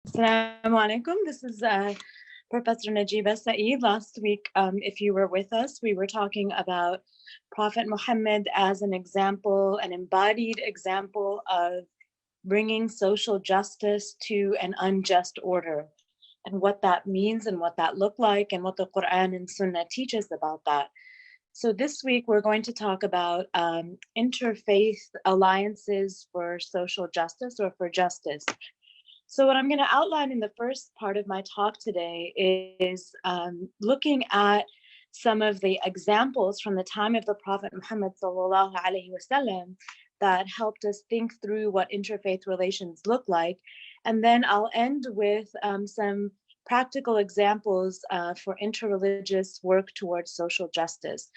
Assalamu alaikum. This is Professor Najeeba Syeed. Last week, if you were with us, we were talking about Prophet Muhammad as an example, an embodied example of bringing social justice to an unjust order, and what that means and what that looked like and what the Quran and Sunnah teaches about that. So this week, we're going to talk about interfaith alliances for social justice or for justice. So what I'm going to outline in the first part of my talk today is looking at some of the examples from the time of the Prophet Muhammad sallallahu alaihi wasallam that helped us think through what interfaith relations look like. And then I'll end with some practical examples for interreligious work towards social justice.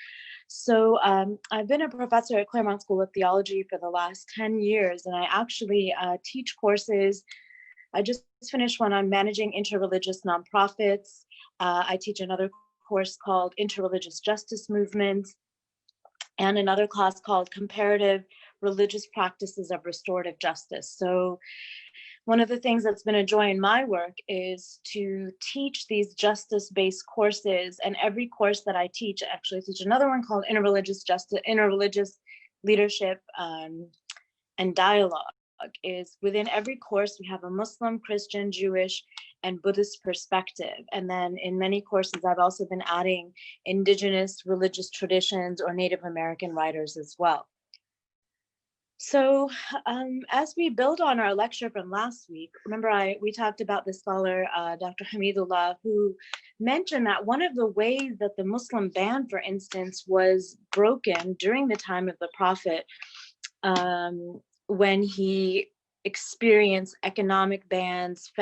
So I've been a professor at Claremont School of Theology for the last 10 years, and I actually teach courses. I just finished one on managing interreligious nonprofits. I teach another course called Interreligious Justice Movements, and another class called Comparative Religious Practices of Restorative Justice. So one of the things that's been a joy in my work is to teach these justice-based courses. And every course that I teach, actually I teach another one called Interreligious Justice, Interreligious Leadership and Dialogue. Is within every course we have a Muslim, Christian, Jewish, and Buddhist perspective. And then in many courses I've also been adding indigenous religious traditions or Native American writers as well. So as we build on our lecture from last week, remember we talked about the scholar Dr. Hamidullah, who mentioned that one of the ways that the Muslim ban, for instance, was broken during the time of the Prophet, when he experienced economic bans,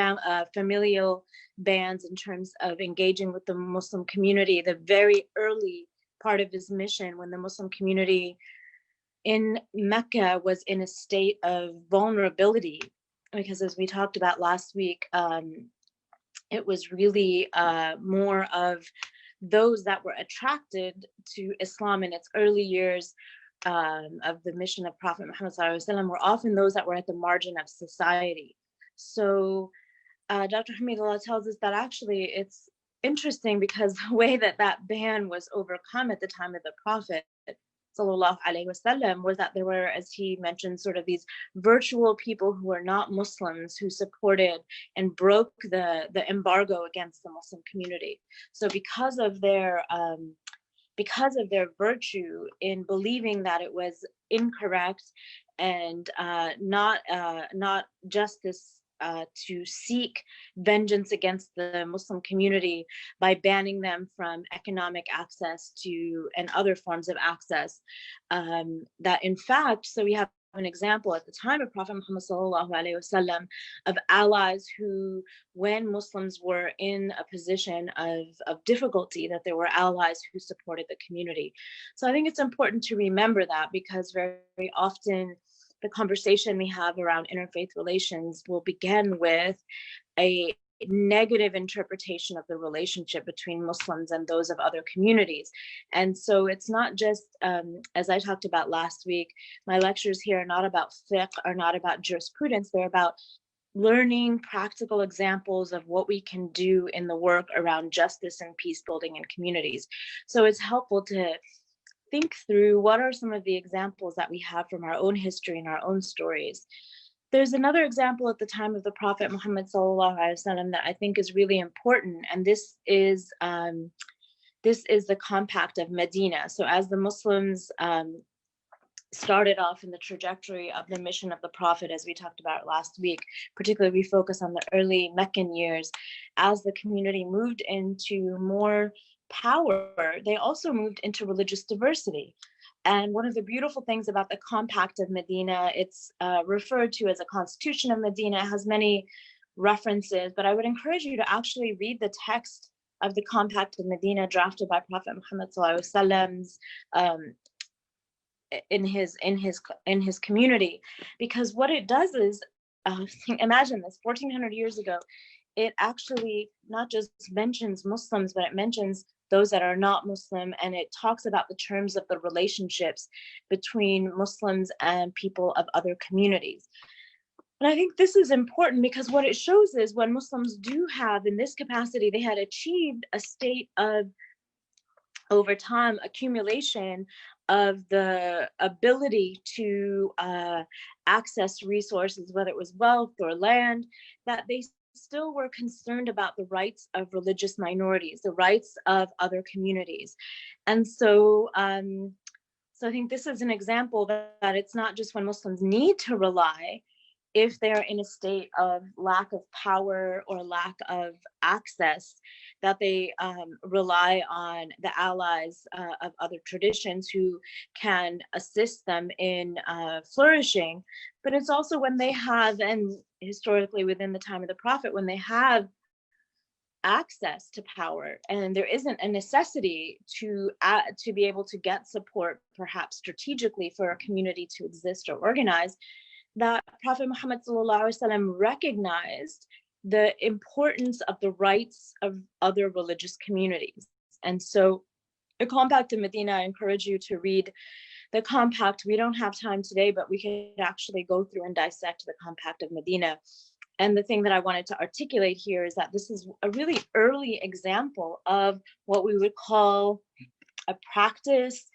familial bans in terms of engaging with the Muslim community, the very early part of his mission when the Muslim community in Mecca was in a state of vulnerability, because as we talked about last week, it was really more of those that were attracted to Islam in its early years of the mission of Prophet Muhammad ﷺ were often those that were at the margin of society. So Dr. Hamidullah tells us that actually it's interesting because the way that that ban was overcome at the time of the Prophet sallallahu alaihi wasallam was that there were, as he mentioned, sort of these virtual people who were not Muslims who supported and broke the embargo against the Muslim community. So because of their virtue in believing that it was incorrect and not justice to seek vengeance against the Muslim community by banning them from economic access to and other forms of access, that in fact, so we have an example at the time of Prophet Muhammad sallallahu alaihi wasallam of allies who, when Muslims were in a position of difficulty, that there were allies who supported the community. So I think it's important to remember that, because very, very often the conversation we have around interfaith relations will begin with a negative interpretation of the relationship between Muslims and those of other communities. And so it's not just, as I talked about last week, my lectures here are not about fiqh, are not about jurisprudence, they're about learning practical examples of what we can do in the work around justice and peace building in communities. So it's helpful to think through what are some of the examples that we have from our own history and our own stories. There's another example at the time of the Prophet Muhammad sallallahu alaihi wasallam that I think is really important, and this is the Compact of Medina. So as the Muslims started off in the trajectory of the mission of the Prophet, as we talked about last week, particularly we focus on the early Meccan years, as the community moved into more power, they also moved into religious diversity. And one of the beautiful things about the Compact of Medina, it's referred to as a Constitution of Medina, it has many references, but I would encourage you to actually read the text of the Compact of Medina drafted by Prophet Muhammad sallallahu alaihi wasallam in his community, because what it does is, imagine this, 1400 years ago, it actually not just mentions Muslims, but it mentions those that are not Muslim, and it talks about the terms of the relationships between Muslims and people of other communities. And I think this is important because what it shows is when Muslims do have in this capacity, they had achieved a state of, over time, accumulation of the ability to access resources, whether it was wealth or land, that they still were concerned about the rights of religious minorities, the rights of other communities. And so, so I think this is an example that it's not just when Muslims need to rely, if they're in a state of lack of power or lack of access, that they rely on the allies of other traditions who can assist them in flourishing. But it's also when they have, and historically within the time of the Prophet, when they have access to power and there isn't a necessity to be able to get support, perhaps strategically, for a community to exist or organize, that Prophet Muhammad ﷺ recognized the importance of the rights of other religious communities. And so the Compact of Medina, I encourage you to read the Compact. We don't have time today, but we could actually go through and dissect the Compact of Medina. And the thing that I wanted to articulate here is that this is a really early example of what we would call a practice,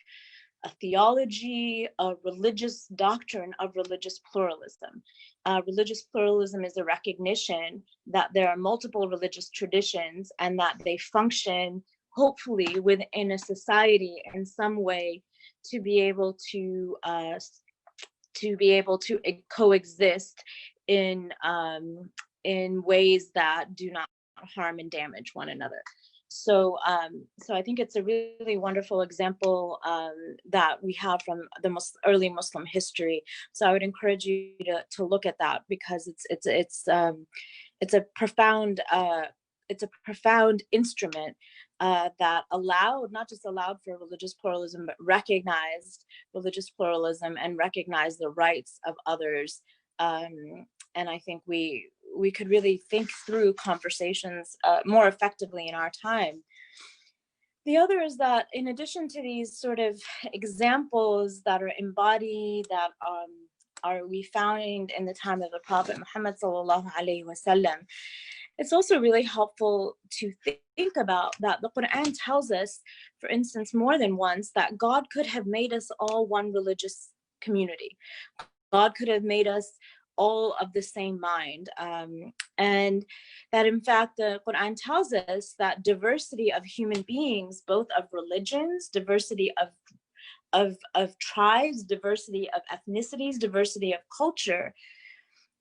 a theology, a religious doctrine of religious pluralism. Religious pluralism is a recognition that there are multiple religious traditions and that they function, hopefully, within a society in some way to be able to coexist in ways that do not harm and damage one another. So I think it's a really wonderful example that we have from the early Muslim history. So I would encourage you to look at that, because it's a profound instrument that not just allowed for religious pluralism, but recognized religious pluralism and recognized the rights of others. And I think we could really think through conversations more effectively in our time. The other is that in addition to these sort of examples that are embodied, that we found in the time of the Prophet Muhammad sallallahu alaihi wasallam, it's also really helpful to think about that the Quran tells us, for instance, more than once, that God could have made us all one religious community. God could have made us all of the same mind. And that in fact, the Quran tells us that diversity of human beings, both of religions, diversity of tribes, diversity of ethnicities, diversity of culture,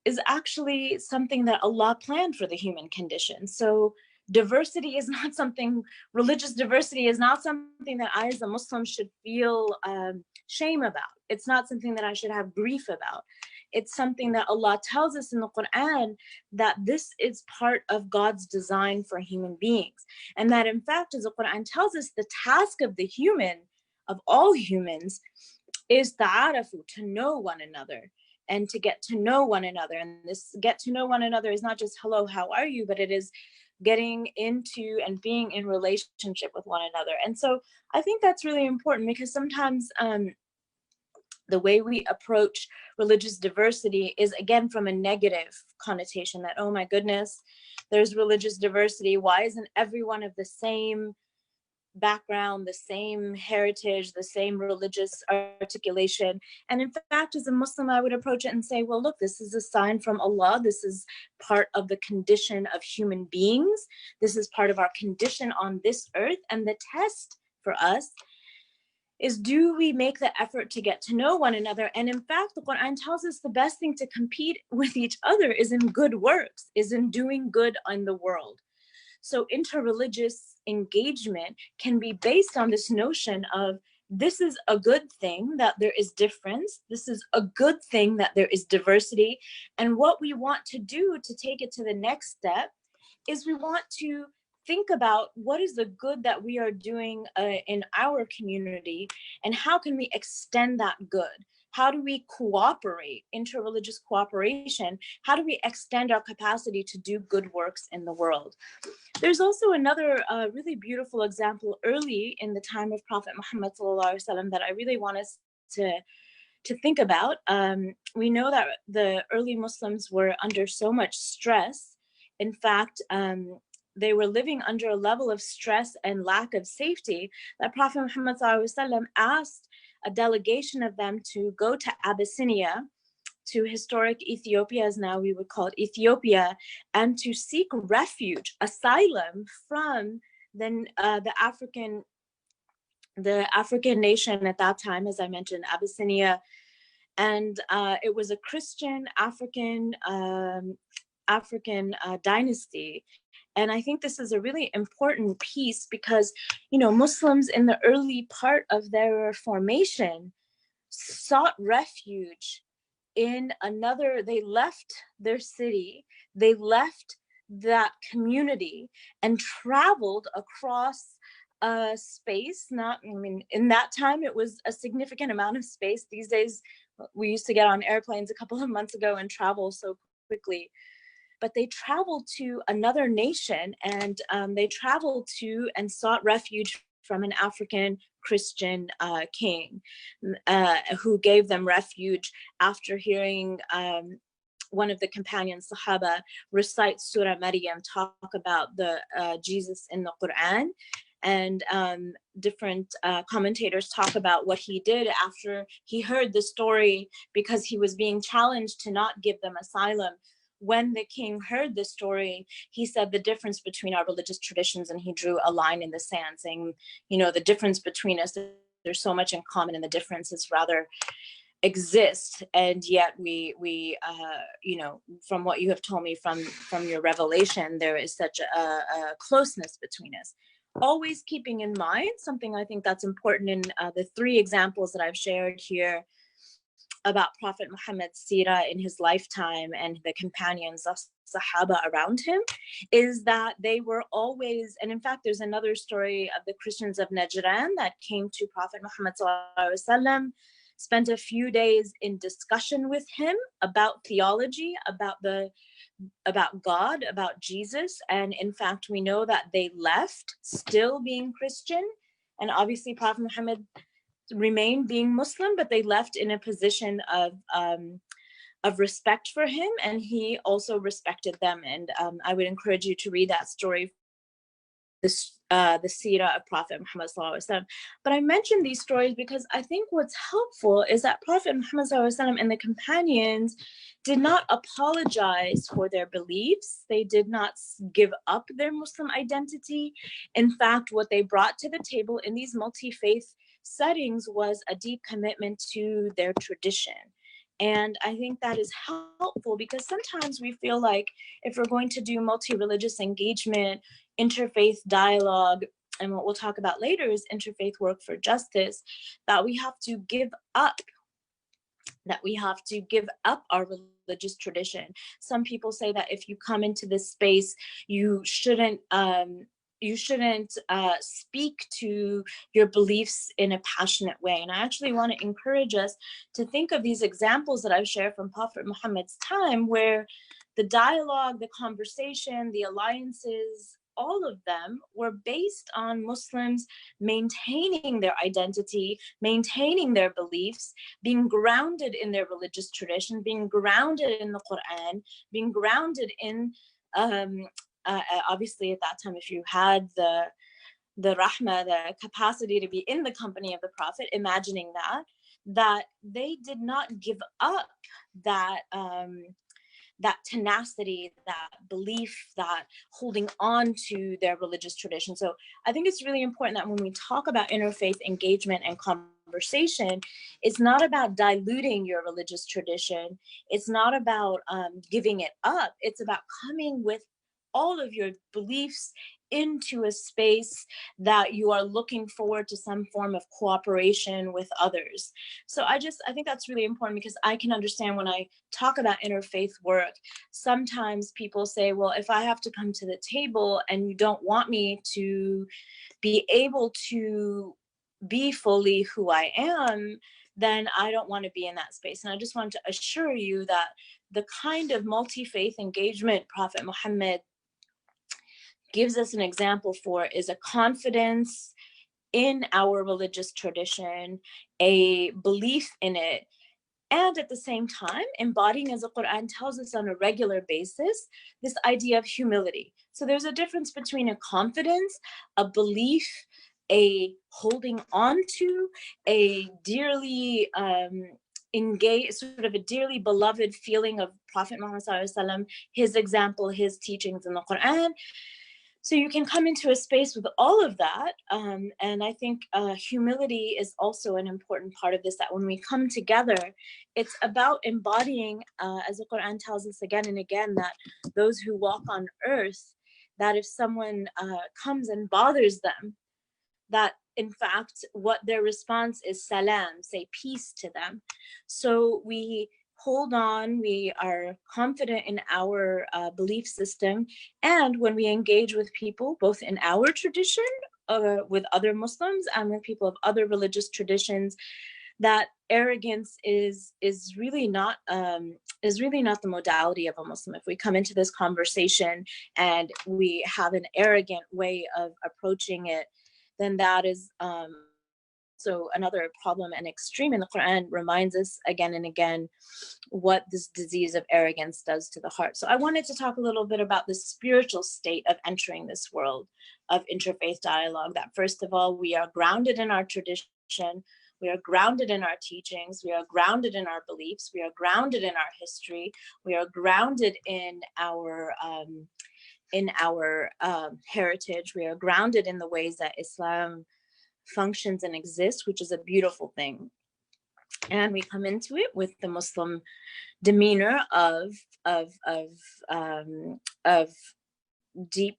is actually something that Allah planned for the human condition. So diversity is not something, religious diversity is not something that I as a Muslim should feel shame about. It's not something that I should have grief about. It's something that Allah tells us in the Quran, that this is part of God's design for human beings. And that in fact, as the Quran tells us, the task of the human, of all humans, is ta'arafu, to know one another and to get to know one another. And this get to know one another is not just hello, how are you, but it is getting into and being in relationship with one another. And so I think that's really important, because sometimes the way we approach religious diversity is, again, from a negative connotation, that, oh my goodness, there's religious diversity. Why isn't everyone of the same background, the same heritage, the same religious articulation? And in fact, as a Muslim, I would approach it and say, well, look, this is a sign from Allah. This is part of the condition of human beings. This is part of our condition on this earth. And the test for us is, do we make the effort to get to know one another? And in fact, the Quran tells us the best thing to compete with each other is in good works, is in doing good in the world. So interreligious engagement can be based on this notion of, this is a good thing that there is difference. This is a good thing that there is diversity. And what we want to do to take it to the next step is we want to think about what is the good that we are doing in our community, and how can we extend that good? How do we cooperate, interreligious cooperation? How do we extend our capacity to do good works in the world? There's also another really beautiful example early in the time of Prophet Muhammad ﷺ that I really want us to think about. We know that the early Muslims were under so much stress. In fact, they were living under a level of stress and lack of safety that Prophet Muhammad ﷺ asked a delegation of them to go to Abyssinia, to historic Ethiopia, as now we would call it Ethiopia, and to seek refuge, asylum from the African nation at that time, as I mentioned, Abyssinia. And it was a Christian African dynasty. And I think this is a really important piece because, Muslims in the early part of their formation sought refuge in another. They left their city, they left that community and traveled across space. In that time, it was a significant amount of space. These days, we used to get on airplanes a couple of months ago and travel so quickly. But they traveled to another nation, and they traveled to and sought refuge from an African Christian king who gave them refuge after hearing one of the companions, Sahaba, recite Surah Maryam, talk about the Jesus in the Quran. And different commentators talk about what he did after he heard the story, because he was being challenged to not give them asylum. When the king heard the story, he said the difference between our religious traditions, and he drew a line in the sand saying, the difference between us, there's so much in common, and the differences rather exist. And yet we from what you have told me from your revelation, there is such a closeness between us. Always keeping in mind something I think that's important in the three examples that I've shared here about Prophet Muhammad's seerah in his lifetime and the companions of Sahaba around him, is that they were always, and in fact, there's another story of the Christians of Najran that came to Prophet Muhammad ﷺ, spent a few days in discussion with him about theology, about God, about Jesus. And in fact, we know that they left still being Christian. And obviously Prophet Muhammad remained being Muslim, but they left in a position of respect for him, and he also respected them. And I would encourage you to read that story, the seerah of Prophet Muhammad ﷺ. But I mentioned these stories because I think what's helpful is that Prophet Muhammad ﷺ and the companions did not apologize for their beliefs. They did not give up their Muslim identity. In fact, what they brought to the table in these multi-faith settings was a deep commitment to their tradition. And I think that is helpful because sometimes we feel like if we're going to do multi-religious engagement, interfaith dialogue, and what we'll talk about later is interfaith work for justice, that we have to give up our religious tradition. Some people say that if you come into this space, you shouldn't speak to your beliefs in a passionate way. And I actually want to encourage us to think of these examples that I've shared from Prophet Muhammad's time, where the dialogue, the conversation, the alliances, all of them were based on Muslims maintaining their identity, maintaining their beliefs, being grounded in their religious tradition, being grounded in the Quran, being grounded in obviously at that time, if you had the rahmah, the capacity to be in the company of the Prophet, imagining that they did not give up that tenacity, that belief, that holding on to their religious tradition. So I think it's really important that when we talk about interfaith engagement and conversation, it's not about diluting your religious tradition. It's not about giving it up. It's about coming with all of your beliefs into a space that you are looking forward to some form of cooperation with others. So I think that's really important, because I can understand when I talk about interfaith work, sometimes people say, well, if I have to come to the table and you don't want me to be able to be fully who I am, then I don't want to be in that space. And I just want to assure you that the kind of multi-faith engagement Prophet Muhammad gives us an example for is a confidence in our religious tradition, a belief in it, And at the same time, embodying, as the Quran tells us on a regular basis, this idea of humility. So there's a difference between a confidence, a belief, a holding on to, a dearly engaged, sort of a dearly beloved feeling of Prophet Muhammad SAW, his example, his teachings in the Quran. So you can come into a space with all of that. And I think humility is also an important part of this, that when we come together, it's about embodying, as the Quran tells us again and again, that those who walk on earth, that if someone comes and bothers them, that in fact, what their response is salam, say peace to them. So we hold on, we are confident in our belief system. And when we engage with people, both in our tradition, with other Muslims, and with people of other religious traditions, that arrogance is really not the modality of a Muslim. If we come into this conversation and we have an arrogant way of approaching it, then that is so another problem and extreme. And the Quran reminds us again and again what this disease of arrogance does to the heart. So I wanted to talk a little bit about the spiritual state of entering this world of interfaith dialogue, that first of all, we are grounded in our tradition, we are grounded in our teachings, we are grounded in our beliefs, we are grounded in our history, we are grounded in our heritage, we are grounded in the ways that Islam functions and exists, which is a beautiful thing. And we come into it with the Muslim demeanor of deep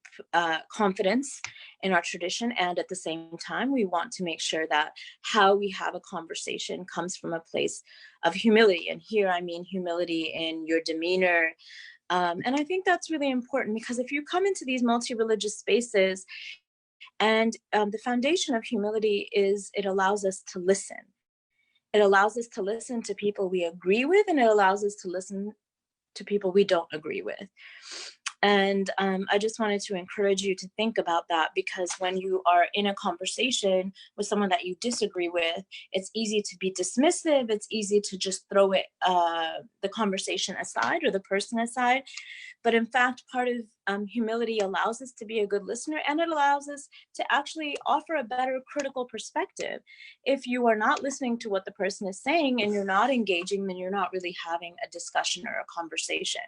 confidence in our tradition. And at the same time, we want to make sure that how we have a conversation comes from a place of humility. And here I mean humility in your demeanor. And I think that's really important, because if you come into these multi-religious spaces, and the foundation of humility is it allows us to listen. It allows us to listen to people we agree with, and it allows us to listen to people we don't agree with. And I just wanted to encourage you to think about that, because when you are in a conversation with someone that you disagree with, it's easy to be dismissive. It's easy to just throw it, the conversation aside or the person aside. But in fact, part of humility allows us to be a good listener, and it allows us to actually offer a better critical perspective. If you are not listening to what the person is saying and you're not engaging, then you're not really having a discussion or a conversation.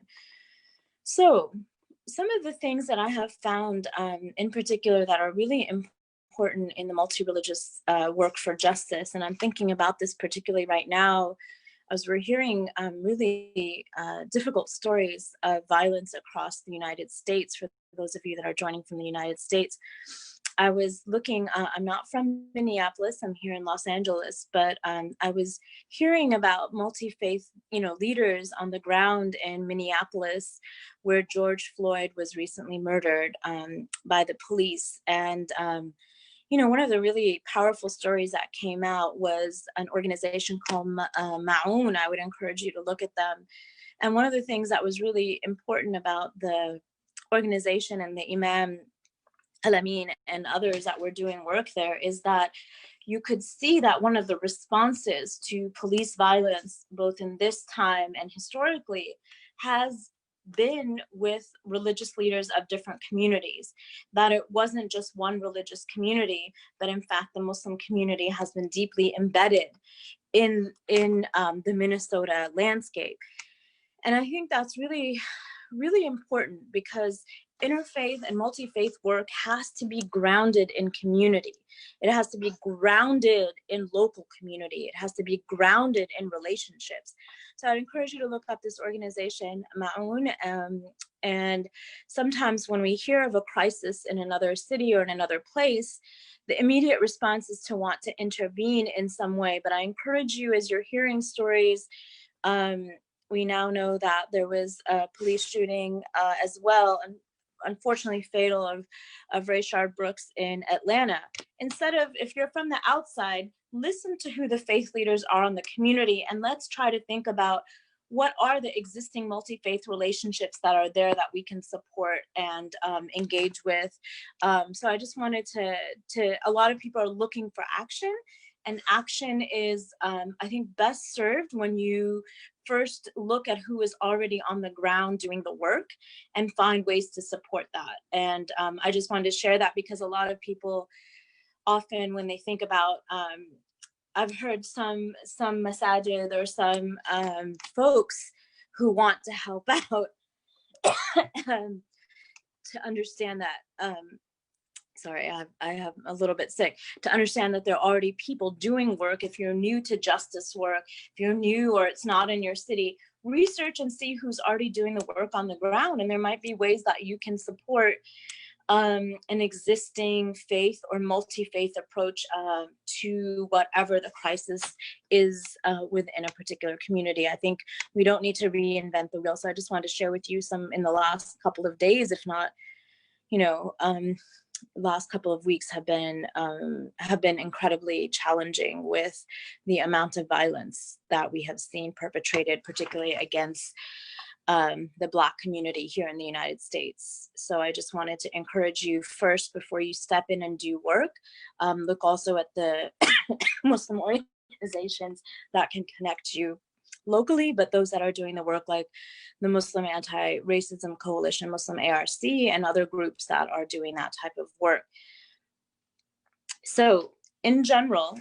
So some of the things that I have found in particular that are really important in the multi-religious work for justice, and I'm thinking about this particularly right now, as we're hearing really difficult stories of violence across the United States. For those of you that are joining from the United States, I was looking, I'm not from Minneapolis, I'm here in Los Angeles, but I was hearing about multi-faith, leaders on the ground in Minneapolis, where George Floyd was recently murdered by the police. And one of the really powerful stories that came out was an organization called Ma'un. I would encourage you to look at them. And one of the things that was really important about the organization and the Imam Al-Amin and others that were doing work there is that you could see that one of the responses to police violence, both in this time and historically, has been with religious leaders of different communities, that it wasn't just one religious community, but in fact the Muslim community has been deeply embedded in the Minnesota landscape. And I think that's really, really important, because interfaith and multi-faith work has to be grounded in community. It has to be grounded in local community. It has to be grounded in relationships. So I'd encourage you to look up this organization, Ma'un. And sometimes when we hear of a crisis in another city or in another place, the immediate response is to want to intervene in some way. But I encourage you, as you're hearing stories, we now know that there was a police shooting as well, and unfortunately fatal, of Rayshard Brooks in Atlanta. Instead of, if you're from the outside, listen to who the faith leaders are in the community, and let's try to think about what are the existing multi-faith relationships that are there that we can support and engage with. So I just wanted to, a lot of people are looking for action, and action is, I think, best served when you first look at who is already on the ground doing the work and find ways to support that. And I just wanted to share that because a lot of people often, when they think about, I've heard some masajid or some folks who want to help out to understand that, sorry, I have a little bit sick, to understand that there are already people doing work. If you're new to justice work, if you're new or it's not in your city, research and see who's already doing the work on the ground. And there might be ways that you can support an existing faith or multi-faith approach to whatever the crisis is within a particular community. I think we don't need to reinvent the wheel. So I just wanted to share with you some in the last couple of days, if not, last couple of weeks have been incredibly challenging with the amount of violence that we have seen perpetrated, particularly against the Black community here in the United States. So I just wanted to encourage you first, before you step in and do work, look also at the Muslim organizations that can connect you locally, but those that are doing the work, like the Muslim Anti-Racism Coalition, Muslim ARC, and other groups that are doing that type of work. So in general,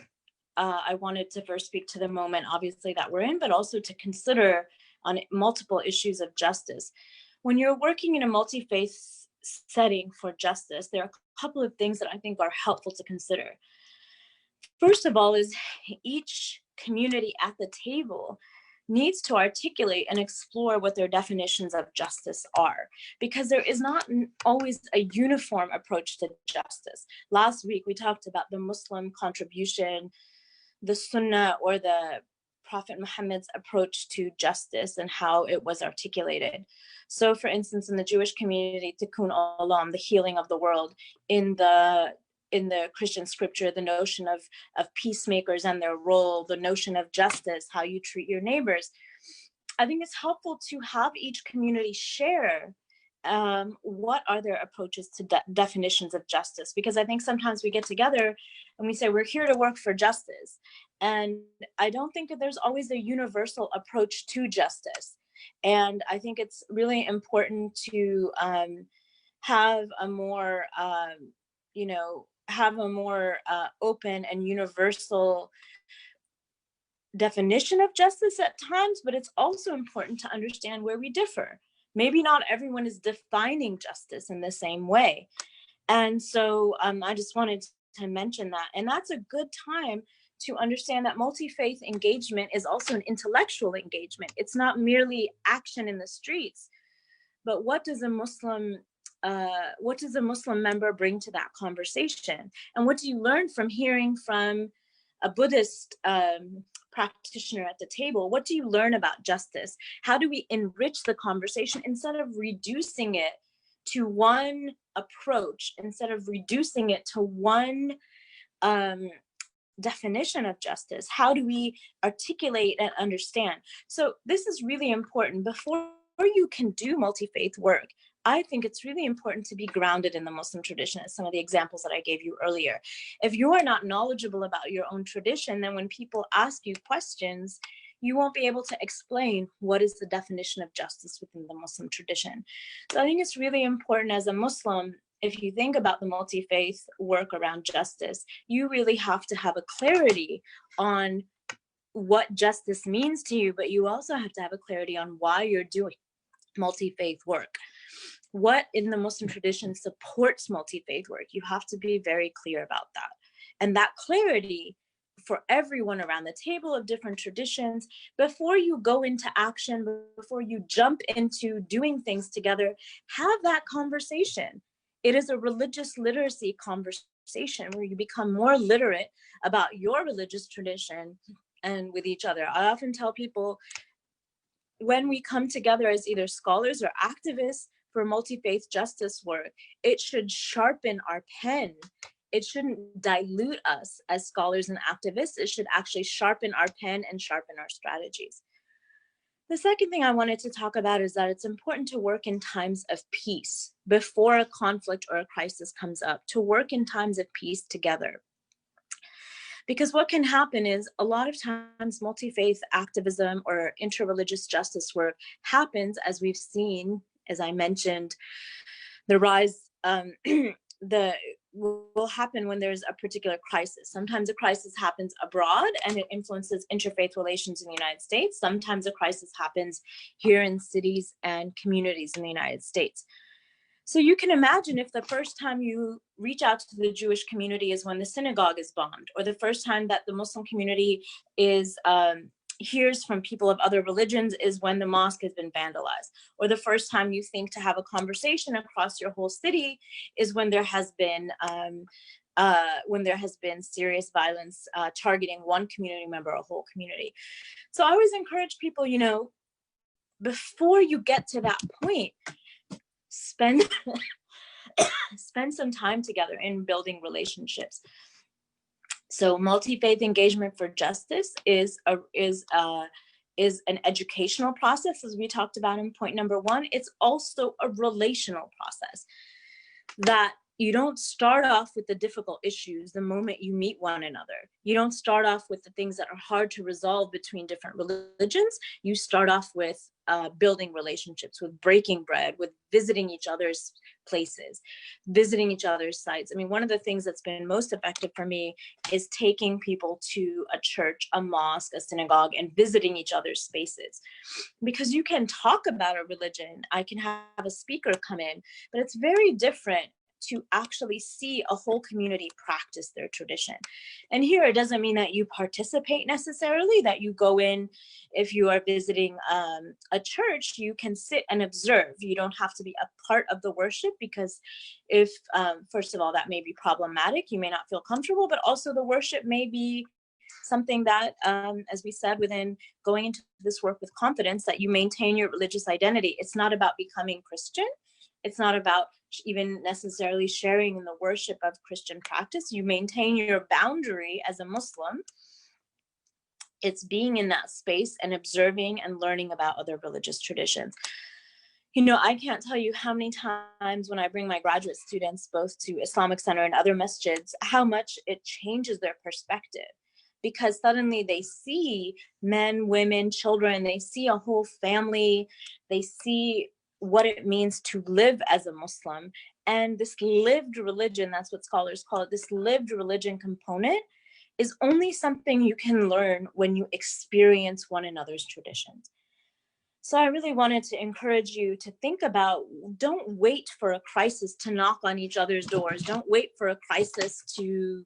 I wanted to first speak to the moment, obviously, that we're in, but also to consider on multiple issues of justice. When you're working in a multi-faith setting for justice, there are a couple of things that I think are helpful to consider. First of all is each community at the table needs to articulate and explore what their definitions of justice are, because there is not always a uniform approach to justice. Last week, we talked about the Muslim contribution, the Sunnah or the Prophet Muhammad's approach to justice and how it was articulated. So for instance, in the Jewish community, Tikkun Olam, the healing of the world, in the Christian scripture, the notion of peacemakers and their role, the notion of justice, how you treat your neighbors. I think it's helpful to have each community share what are their approaches to definitions of justice, because I think sometimes we get together and we say we're here to work for justice, and I don't think that there's always a universal approach to justice. And I think it's really important to have a more open and universal definition of justice at times, but it's also important to understand where we differ. Maybe not everyone is defining justice in the same way. And so I just wanted to mention that. And that's a good time to understand that multi-faith engagement is also an intellectual engagement. It's not merely action in the streets, but what does a Muslim member bring to that conversation? And what do you learn from hearing from a Buddhist practitioner at the table? What do you learn about justice? How do we enrich the conversation instead of reducing it to one approach, instead of reducing it to one definition of justice? How do we articulate and understand? So this is really important. Before you can do multi-faith work, I think it's really important to be grounded in the Muslim tradition, as some of the examples that I gave you earlier. If you are not knowledgeable about your own tradition, then when people ask you questions, you won't be able to explain what is the definition of justice within the Muslim tradition. So I think it's really important as a Muslim, if you think about the multi-faith work around justice, you really have to have a clarity on what justice means to you, but you also have to have a clarity on why you're doing multi-faith work. What in the Muslim tradition supports multi-faith work? You have to be very clear about that. And that clarity for everyone around the table of different traditions, before you go into action, before you jump into doing things together, have that conversation. It is a religious literacy conversation where you become more literate about your religious tradition and with each other. I often tell people, when we come together as either scholars or activists for multi-faith justice work, it should sharpen our pen. It shouldn't dilute us as scholars and activists. It should actually sharpen our pen and sharpen our strategies. The second thing I wanted to talk about is that it's important to work in times of peace before a conflict or a crisis comes up, to work in times of peace together. Because what can happen is a lot of times multi-faith activism or interreligious justice work happens, as we've seen, as I mentioned, the rise, the will happen when there's a particular crisis. Sometimes a crisis happens abroad and it influences interfaith relations in the United States. Sometimes a crisis happens here in cities and communities in the United States. So you can imagine if the first time you reach out to the Jewish community is when the synagogue is bombed, or the first time that the Muslim community is hears from people of other religions is when the mosque has been vandalized, or the first time you think to have a conversation across your whole city is when there has been serious violence targeting one community member or a whole community. So I always encourage people, before you get to that point, spend some time together in building relationships. So multi-faith engagement for justice is an educational process, as we talked about in point number 1. It's also a relational process, that you don't start off with the difficult issues the moment you meet one another. You don't start off with the things that are hard to resolve between different religions. You start off with building relationships, with breaking bread, with visiting each other's places, visiting each other's sites. I mean, one of the things that's been most effective for me is taking people to a church, a mosque, a synagogue, and visiting each other's spaces. Because you can talk about a religion, I can have a speaker come in, but it's very different to actually see a whole community practice their tradition. And here, it doesn't mean that you participate necessarily, that you go in. If you are visiting a church, you can sit and observe. You don't have to be a part of the worship, because if, first of all, that may be problematic. You may not feel comfortable, but also the worship may be something that, as we said, within going into this work with confidence, that you maintain your religious identity. It's not about becoming Christian. It's not about even necessarily sharing in the worship of Christian practice. You maintain your boundary as a Muslim. It's being in that space and observing and learning about other religious traditions. I can't tell you how many times when I bring my graduate students both to Islamic Center and other masjids, how much it changes their perspective. Because suddenly they see men, women, children, they see a whole family, they see what it means to live as a Muslim. And this lived religion, that's what scholars call it, this lived religion component is only something you can learn when you experience one another's traditions. So I really wanted to encourage you to think about, don't wait for a crisis to knock on each other's doors. Don't wait for a crisis to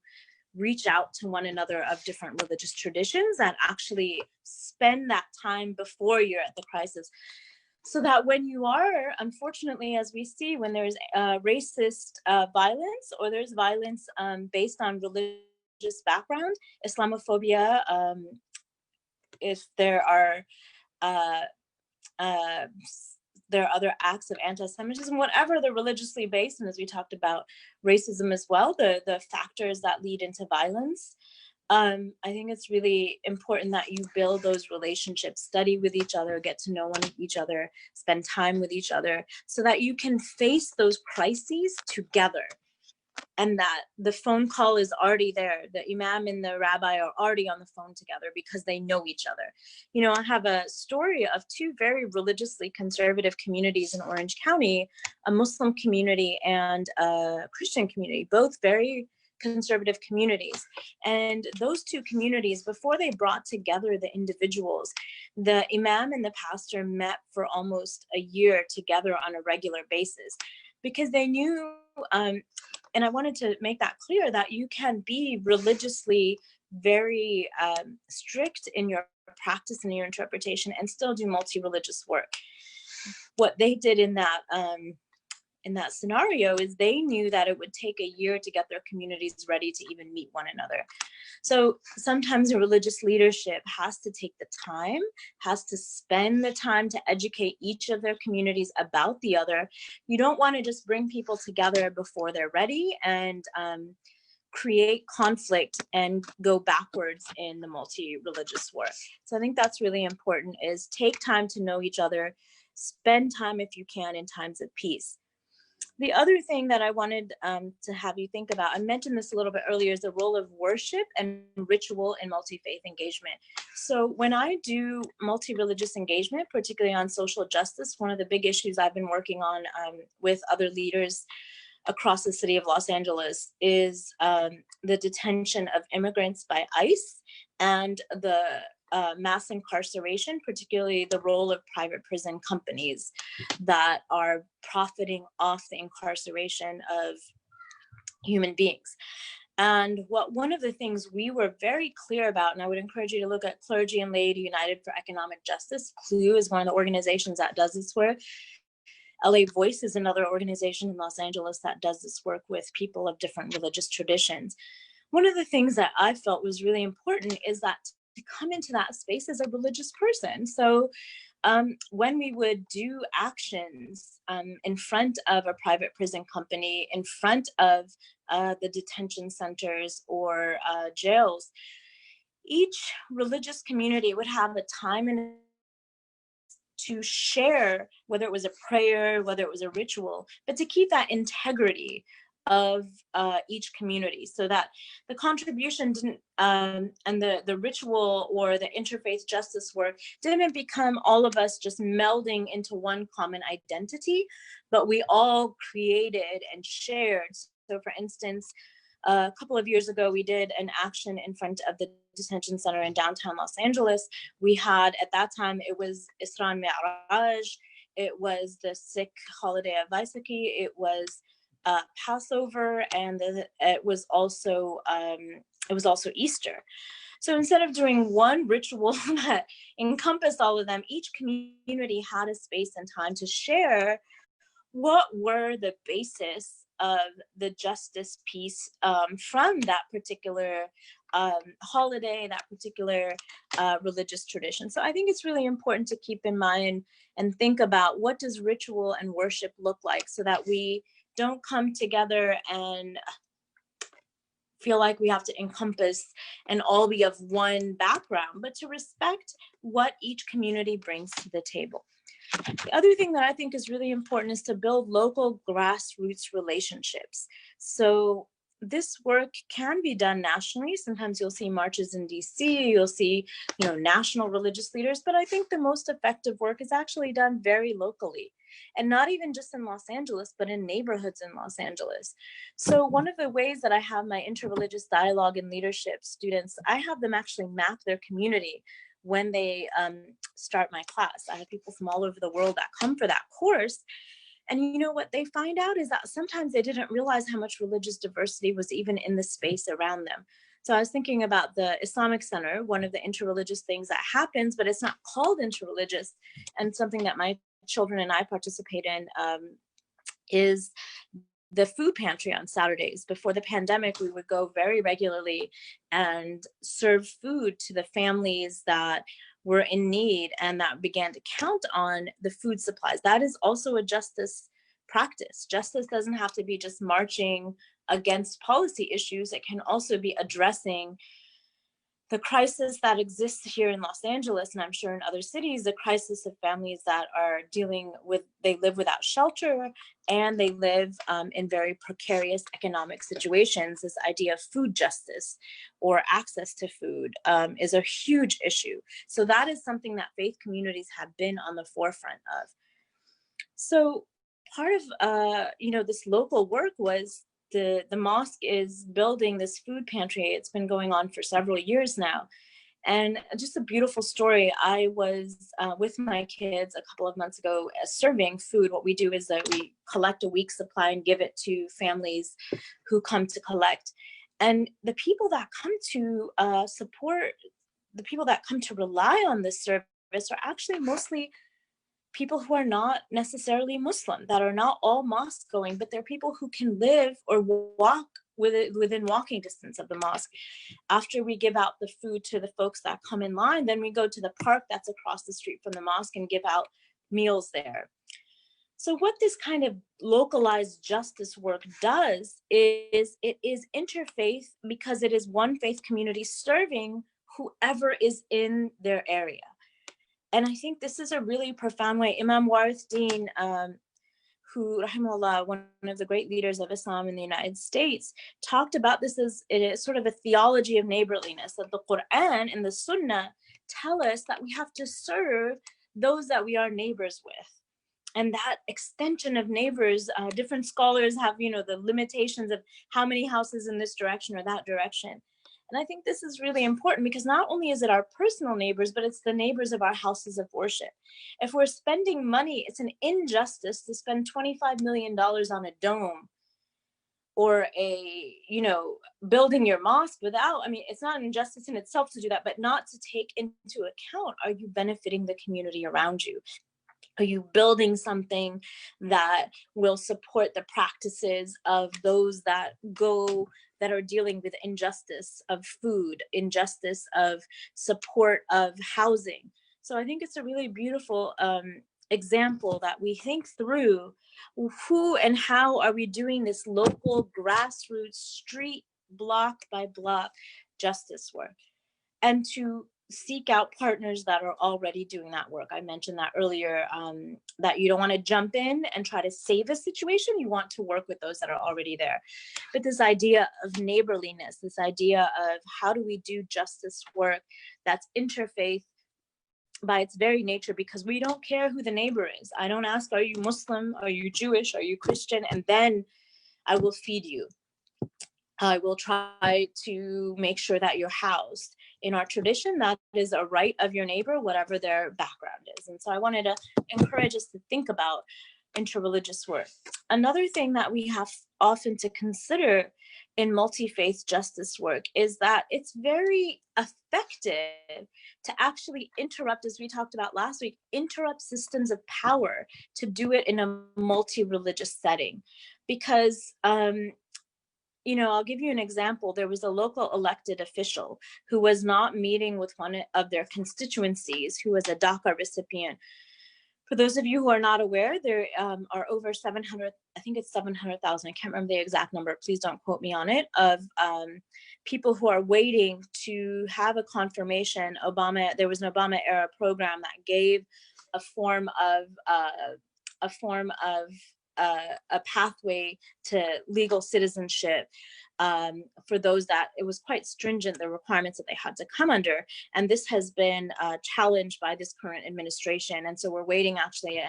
reach out to one another of different religious traditions, and actually spend that time before you're at the crisis. So that when you are, unfortunately, as we see, when there's racist violence, or there's violence based on religious background, Islamophobia, if there are other acts of anti-Semitism, whatever they're religiously based, and as we talked about, racism as well, the factors that lead into violence. I think it's really important that you build those relationships, study with each other, get to know each other, spend time with each other, so that you can face those crises together. And that the phone call is already there. The imam and the rabbi are already on the phone together because they know each other. I have a story of 2 very religiously conservative communities in Orange County, a Muslim community and a Christian community, both very conservative communities. And those 2 communities, before they brought together the individuals, the imam and the pastor met for almost a year together on a regular basis, because they knew, and I wanted to make that clear, that you can be religiously very strict in your practice and your interpretation and still do multi-religious work. What they did in that scenario is they knew that it would take a year to get their communities ready to even meet one another. So sometimes a religious leadership has to take the time, has to spend the time to educate each of their communities about the other. You don't want to just bring people together before they're ready and create conflict and go backwards in the multi-religious work. So I think that's really important, is take time to know each other, spend time if you can in times of peace. The other thing that I wanted to have you think about, I mentioned this a little bit earlier, is the role of worship and ritual in multi-faith engagement. So when I do multi-religious engagement, particularly on social justice, one of the big issues I've been working on with other leaders across the city of Los Angeles is the detention of immigrants by ICE and the mass incarceration, particularly the role of private prison companies that are profiting off the incarceration of human beings. And one of the things we were very clear about, and I would encourage you to look at Clergy and Laity United for Economic Justice. CLUE is one of the organizations that does this work. LA Voice is another organization in Los Angeles that does this work with people of different religious traditions. One of the things that I felt was really important is that to come into that space as a religious person. So when we would do actions in front of a private prison company, in front of the detention centers or jails, each religious community would have a time and to share, whether it was a prayer, whether it was a ritual, but to keep that integrity of each community, so that the contribution didn't and the ritual or the interfaith justice work didn't become all of us just melding into one common identity, but we all created and shared. So for instance, a couple of years ago, we did an action in front of the detention center in downtown Los Angeles. We had, at that time, it was Isra Mi'raj, it was the Sikh holiday of Vaisakhi, it was Passover, and it was also Easter. So instead of doing one ritual that encompassed all of them, each community had a space and time to share what were the basis of the justice piece from that particular holiday, that particular religious tradition. So I think it's really important to keep in mind and think about, what does ritual and worship look like, so that we don't come together and feel like we have to encompass and all be of one background, but to respect what each community brings to the table. The other thing that I think is really important is to build local grassroots relationships. So this work can be done nationally. Sometimes you'll see marches in DC, you'll see, national religious leaders, but I think the most effective work is actually done very locally, and not even just in Los Angeles, but in neighborhoods in Los Angeles. So one of the ways that I have my interreligious dialogue and leadership students, I have them actually map their community when they start my class. I have people from all over the world that come for that course. And what they find out is that sometimes they didn't realize how much religious diversity was even in the space around them. So I was thinking about the Islamic Center, one of the interreligious things that happens, but it's not called interreligious, and something that my children and I participate in is the food pantry on Saturdays. Before the pandemic, we would go very regularly and serve food to the families that were in need, and that began to count on the food supplies. That is also a justice practice. Justice doesn't have to be just marching against policy issues. It can also be addressing the crisis that exists here in Los Angeles, and I'm sure in other cities, the crisis of families that are they live without shelter, and they live in very precarious economic situations. This idea of food justice or access to food is a huge issue. So that is something that faith communities have been on the forefront of. So part of this local work was the mosque is building this food pantry. It's been going on for several years now. And just a beautiful story. I was with my kids a couple of months ago serving food. What we do is that we collect a week's supply and give it to families who come to collect. And the people that come to support, the people that come to rely on this service are actually mostly people who are not necessarily Muslim, that are not all mosque going, but they're people who can live or walk within walking distance of the mosque. After we give out the food to the folks that come in line, then we go to the park that's across the street from the mosque and give out meals there. So what this kind of localized justice work does is it is interfaith, because it is one faith community serving whoever is in their area. And I think this is a really profound way. Imam Warith Deen, who, rahimahullah, one of the great leaders of Islam in the United States, talked about this as it is sort of a theology of neighborliness, that the Quran and the Sunnah tell us that we have to serve those that we are neighbors with. And that extension of neighbors, different scholars have, the limitations of how many houses in this direction or that direction. And I think this is really important because not only is it our personal neighbors, but it's the neighbors of our houses of worship. If we're spending money, it's an injustice to spend $25 million on a dome or building your mosque without, it's not an injustice in itself to do that, but not to take into account, are you benefiting the community around you? Are you building something that will support the practices of those that are dealing with injustice of food, injustice of support of housing? So I think it's a really beautiful example that we think through who and how are we doing this local grassroots street block by block justice work, and to seek out partners that are already doing that work. I mentioned that earlier, that you don't want to jump in and try to save a situation. You want to work with those that are already there. But this idea of neighborliness, this idea of how do we do justice work that's interfaith by its very nature, because we don't care who the neighbor is. I don't ask, are you Muslim? Are you Jewish? Are you Christian? And then I will feed you. I will try to make sure that you're housed. In our tradition, that is a right of your neighbor, whatever their background is. And so I wanted to encourage us to think about interreligious work. Another thing that we have often to consider in multi-faith justice work is that it's very effective to actually interrupt, as we talked about last week, interrupt systems of power, to do it in a multi-religious setting. Because I'll give you an example. There was a local elected official who was not meeting with one of their constituencies, who was a DACA recipient. For those of you who are not aware, there are over 700, I think it's 700,000, I can't remember the exact number, please don't quote me on it, of people who are waiting to have a confirmation. There was an Obama era program that gave a form of a pathway to legal citizenship for those that it was quite stringent, the requirements that they had to come under. And this has been challenged by this current administration. And so we're waiting actually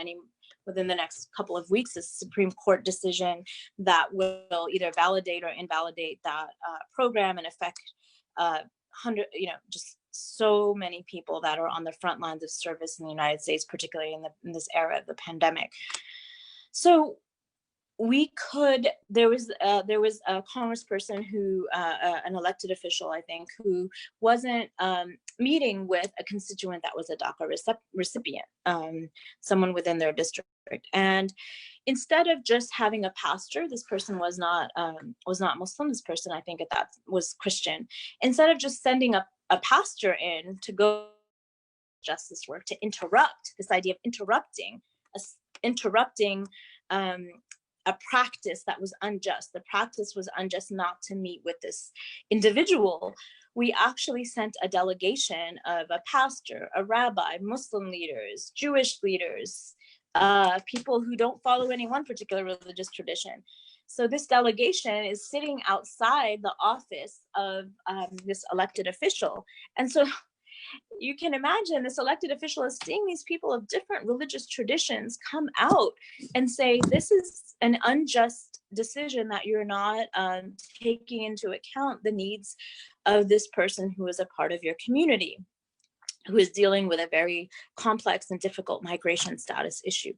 within the next couple of weeks, a Supreme Court decision that will either validate or invalidate that program and affect just so many people that are on the front lines of service in the United States, particularly in this era of the pandemic. So there was a congressperson who, an elected official, I think, who wasn't meeting with a constituent that was a DACA recipient, someone within their district. And instead of just having a pastor, this person was not Muslim. This person, I think, that was Christian. Instead of just sending a pastor in to go justice work, to interrupt, this idea of interrupting a practice that was unjust. The practice was unjust not to meet with this individual. We actually sent a delegation of a pastor, a rabbi, Muslim leaders, Jewish leaders, people who don't follow any one particular religious tradition. So this delegation is sitting outside the office of this elected official. And so you can imagine this elected official is seeing these people of different religious traditions come out and say, this is an unjust decision that you're not taking into account the needs of this person who is a part of your community, who is dealing with a very complex and difficult migration status issue.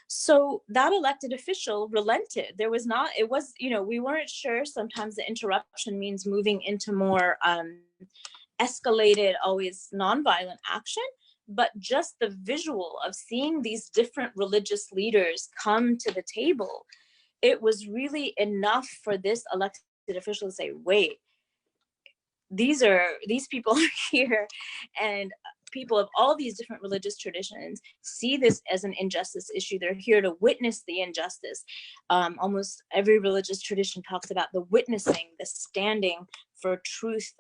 So that elected official relented. We weren't sure. Sometimes the interruption means moving into more escalated, always nonviolent action, but just the visual of seeing these different religious leaders come to the table, it was really enough for this elected official to say, wait, these people are here, and people of all these different religious traditions see this as an injustice issue. They're here to witness the injustice. Almost every religious tradition talks about the witnessing, the standing for truth,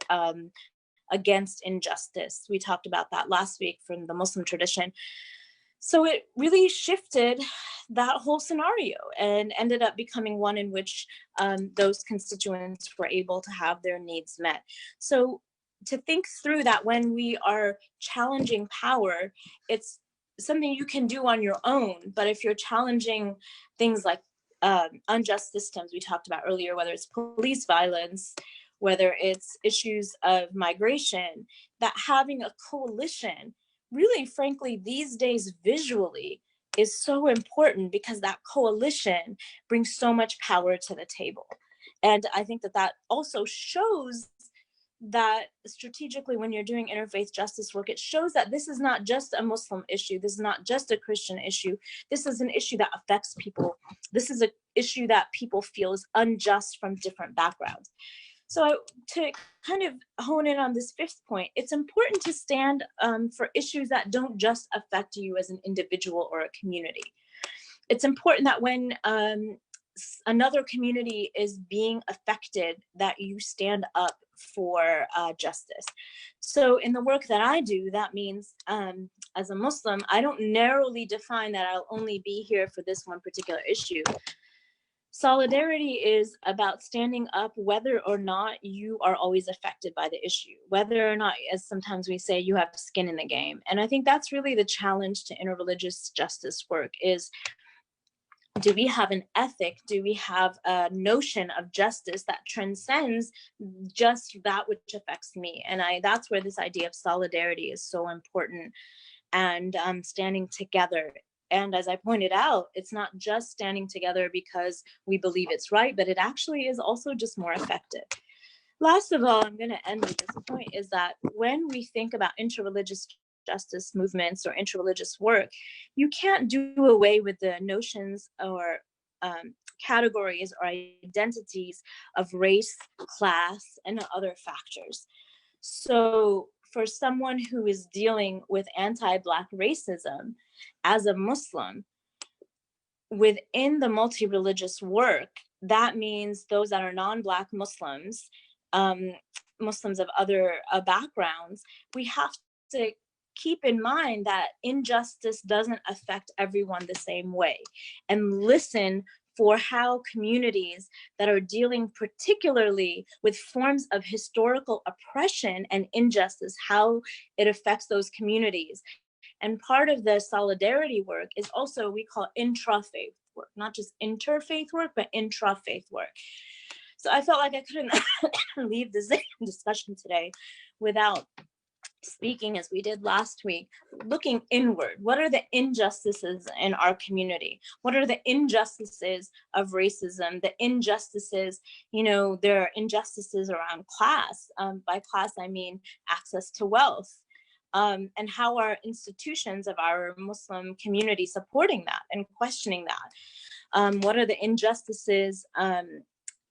against injustice. We talked about that last week from the Muslim tradition. So it really shifted that whole scenario, and ended up becoming one in which those constituents were able to have their needs met. So to think through that when we are challenging power, it's something you can do on your own. But if you're challenging things like unjust systems we talked about earlier, whether it's police violence, whether it's issues of migration, that having a coalition, really frankly these days visually, is so important, because that coalition brings so much power to the table. And I think that that also shows that strategically, when you're doing interfaith justice work, it shows that this is not just a Muslim issue. This is not just a Christian issue. This is an issue that affects people. This is an issue that people feel is unjust from different backgrounds. So to kind of hone in on this fifth point, it's important to stand for issues that don't just affect you as an individual or a community. It's important that when another community is being affected, that you stand up for justice. So in the work that I do, that means as a Muslim, I don't narrowly define that I'll only be here for this one particular issue. Solidarity is about standing up whether or not you are always affected by the issue, whether or not, as sometimes we say, you have skin in the game. And I think that's really the challenge to interreligious justice work is, do we have an ethic? Do we have a notion of justice that transcends just that which affects me? And that's where this idea of solidarity is so important, and standing together. And as I pointed out, it's not just standing together because we believe it's right, but it actually is also just more effective. Last of all, I'm going to end with this point, is that when we think about interreligious justice movements or interreligious work, you can't do away with the notions or categories or identities of race, class, and other factors. So for someone who is dealing with anti-Black racism as a Muslim, within the multi-religious work, that means those that are non-Black Muslims, Muslims of other backgrounds, we have to keep in mind that injustice doesn't affect everyone the same way, and listen for how communities that are dealing particularly with forms of historical oppression and injustice, how it affects those communities. And part of the solidarity work is also, we call intra-faith work, not just interfaith work, but intra-faith work. So I felt like I couldn't leave this discussion today without speaking, as we did last week, looking inward. What are the injustices in our community? What are the injustices of racism? The injustices, there are injustices around class. By class, I mean access to wealth. And how are institutions of our Muslim community supporting that and questioning that? What are the injustices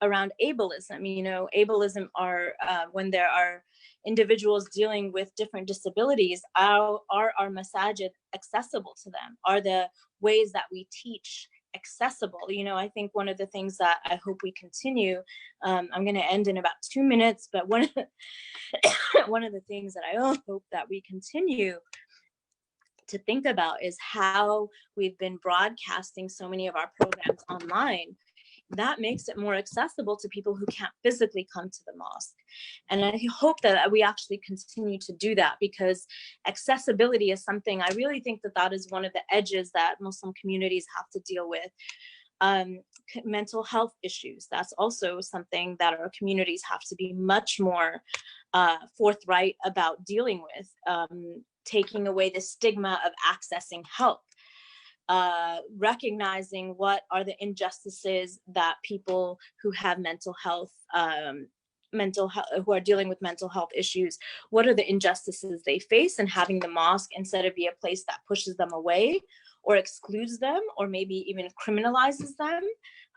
around ableism? Ableism are when there are individuals dealing with different disabilities, are our masajid accessible to them? Are the ways that we teach accessible? I think one of the things that I hope we continue, I'm going to end in about 2 minutes, but one of the things that I hope that we continue to think about is how we've been broadcasting so many of our programs online. That makes it more accessible to people who can't physically come to the mosque. And I hope that we actually continue to do that, because accessibility is something, I really think that is one of the edges that Muslim communities have to deal with. Mental health issues, that's also something that our communities have to be much more forthright about dealing with, taking away the stigma of accessing help. Recognizing what are the injustices that people who have mental health, who are dealing with mental health issues, what are the injustices they face, and having the mosque, instead of be a place that pushes them away or excludes them or maybe even criminalizes them.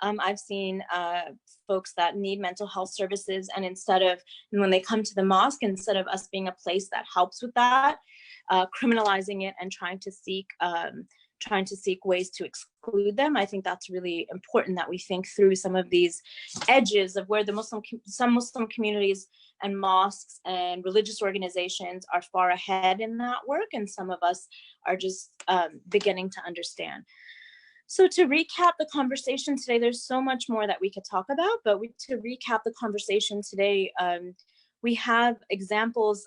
I've seen folks that need mental health services, and when they come to the mosque, instead of us being a place that helps with that, criminalizing it and trying to seek ways to exclude them. I think that's really important, that we think through some of these edges of where some Muslim communities and mosques and religious organizations are far ahead in that work, and some of us are just beginning to understand. So to recap the conversation today, there's so much more that we could talk about, but to recap the conversation today, we have examples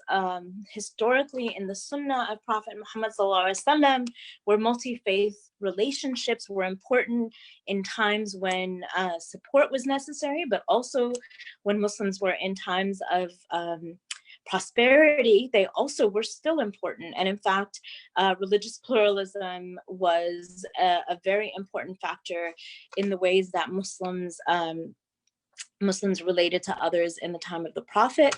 historically in the Sunnah of Prophet Muhammad ﷺ, where multi-faith relationships were important in times when support was necessary, but also when Muslims were in times of prosperity, they also were still important. And in fact, religious pluralism was a very important factor in the ways that Muslims related to others in the time of the Prophet.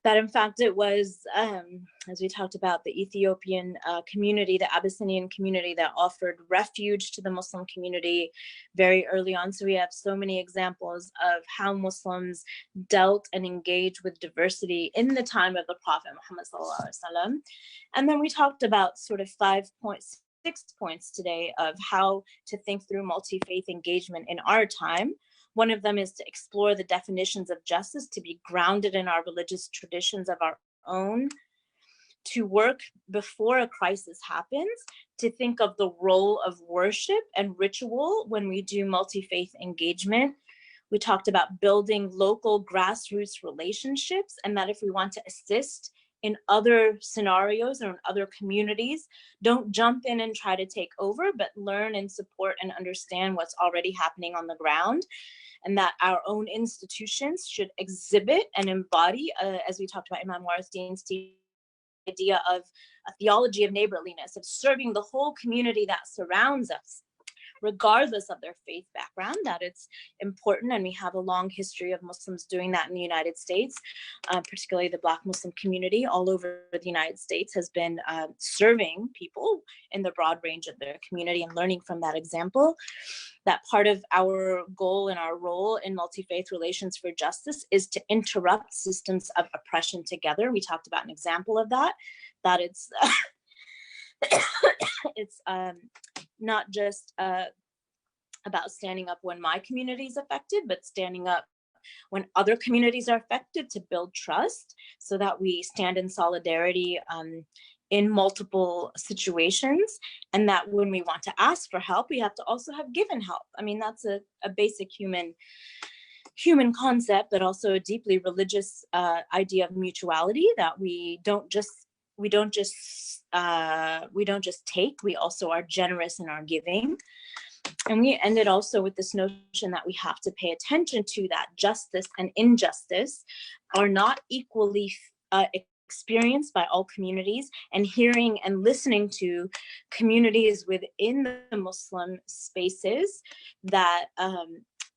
That in fact it was, as we talked about, the Ethiopian community, the Abyssinian community that offered refuge to the Muslim community very early on. So we have so many examples of how Muslims dealt and engaged with diversity in the time of the Prophet Muhammad ﷺ. And then we talked about sort of 6 points today of how to think through multi-faith engagement in our time. One of them is to explore the definitions of justice, to be grounded in our religious traditions of our own, to work before a crisis happens, to think of the role of worship and ritual when we do multi-faith engagement. We talked about building local grassroots relationships, and that if we want to assist in other scenarios or in other communities, don't jump in and try to take over, but learn and support and understand what's already happening on the ground. And that our own institutions should exhibit and embody, as we talked about Imam Warithdin's idea of a theology of neighborliness, of serving the whole community that surrounds us, regardless of their faith background, that it's important. And we have a long history of Muslims doing that in the United States, particularly the Black Muslim community all over the United States has been serving people in the broad range of their community and learning from that example. That part of our goal and our role in multi-faith relations for justice is to interrupt systems of oppression together. We talked about an example of that it's it's not just about standing up when my community is affected, but standing up when other communities are affected to build trust so that we stand in solidarity in multiple situations. And that when we want to ask for help, we have to also have given help. I mean, that's a basic human concept, but also a deeply religious idea of mutuality, that we don't just take, we also are generous in our giving. And we ended also with this notion that we have to pay attention to that justice and injustice are not equally experienced by all communities, and hearing and listening to communities within the Muslim spaces that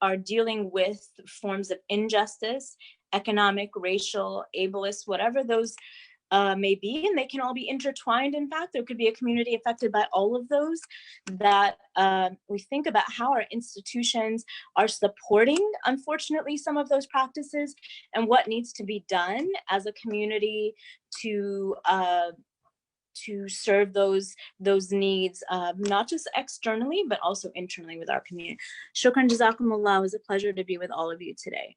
are dealing with forms of injustice, economic, racial, ableist, whatever those may be, and they can all be intertwined. In fact, there could be a community affected by all of those, that we think about how our institutions are supporting, unfortunately, some of those practices, and what needs to be done as a community to serve those needs, not just externally, but also internally with our community. Shukran, jazakumullah. It was a pleasure to be with all of you today.